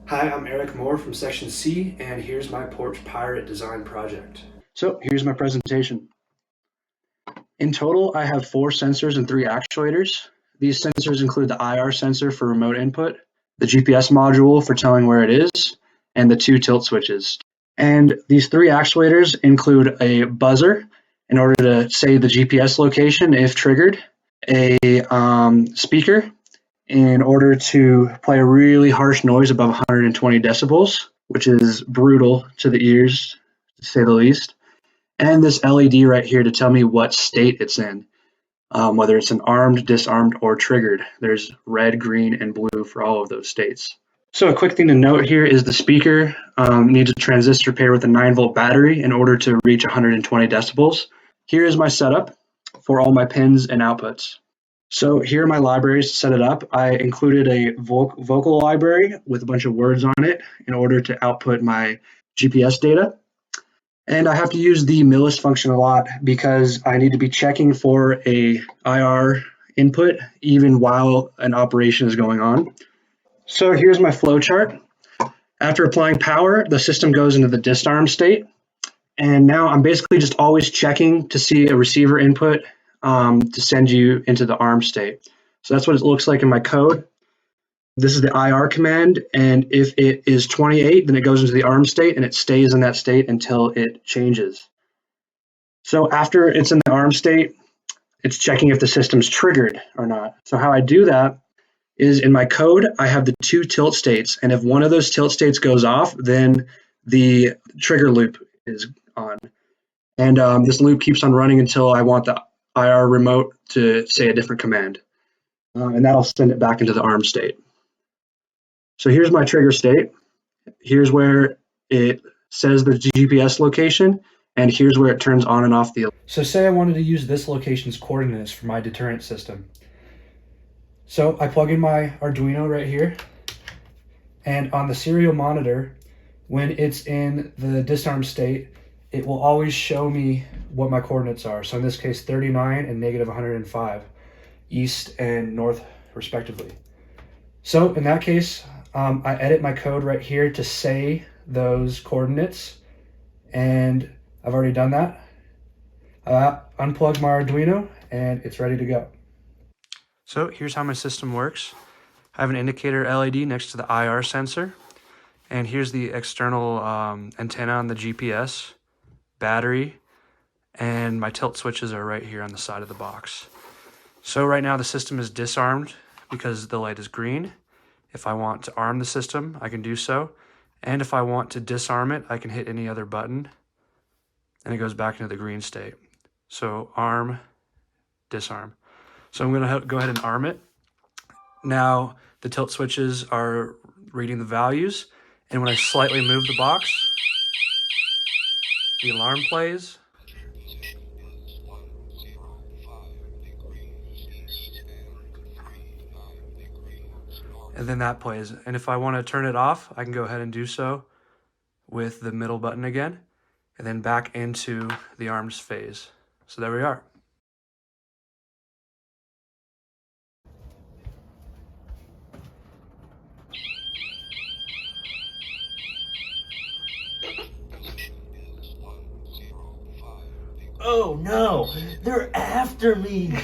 Hi, I'm Erik from Section C, and here's my Porch Pirate design project. So here's my presentation. In total, I have 4 sensors and 3 actuators. These sensors include the IR sensor for remote input, the GPS module for telling where it is, and the 2 tilt switches. And these 3 actuators include a buzzer in order to say the GPS location if triggered, a speaker in order to play a really harsh noise above 120 decibels, which is brutal to the ears, to say the least. And this LED right here to tell me what state it's in, whether it's an armed, disarmed, or triggered. There's red, green, and blue for all of those states. So a quick thing to note here is the speaker needs a transistor pair with a 9-volt battery in order to reach 120 decibels. Here is my setup for all my pins and outputs. So here are my libraries to set it up. I included a vocal library with a bunch of words on it in order to output my GPS data. And I have to use the millis function a lot because I need to be checking for a IR input even while an operation is going on. So here's my flow chart. After applying power, the system goes into the disarm state. And now I'm basically just always checking to see a receiver input to send you into the arm state. So that's what it looks like in my code. This is the IR command, and if it is 28, then it goes into the arm state and it stays in that state until it changes. So after it's in the arm state, it's checking if the system's triggered or not. So how I do that is in my code, I have the 2 tilt states, and if one of those tilt states goes off, then the trigger loop is on. And this loop keeps on running until I want the IR remote to say a different command. And that'll send it back into the arm state. So here's my trigger state. Here's where it says the GPS location, and here's where it turns on and off the. So say I wanted to use this location's coordinates for my deterrent system. So I plug in my Arduino right here, and on the serial monitor, when it's in the disarm state, it will always show me what my coordinates are. So in this case, 39 and negative 105, east and north respectively. So in that case, I edit my code right here to say those coordinates, and I've already done that. Unplug my Arduino and it's ready to go. So here's how my system works. I have an indicator LED next to the IR sensor, and here's the external antenna on the GPS, battery, and my tilt switches are right here on the side of the box. So right now the system is disarmed because the light is green. If I want to arm the system, I can do so. And if I want to disarm it, I can hit any other button and it goes back into the green state. So arm, disarm. So I'm gonna go ahead and arm it. Now the tilt switches are reading the values, and when I slightly move the box, the alarm plays. And then that plays. And if I want to turn it off, I can go ahead and do so with the middle button again, and then back into the arms phase. So there we are. Oh no, they're after me.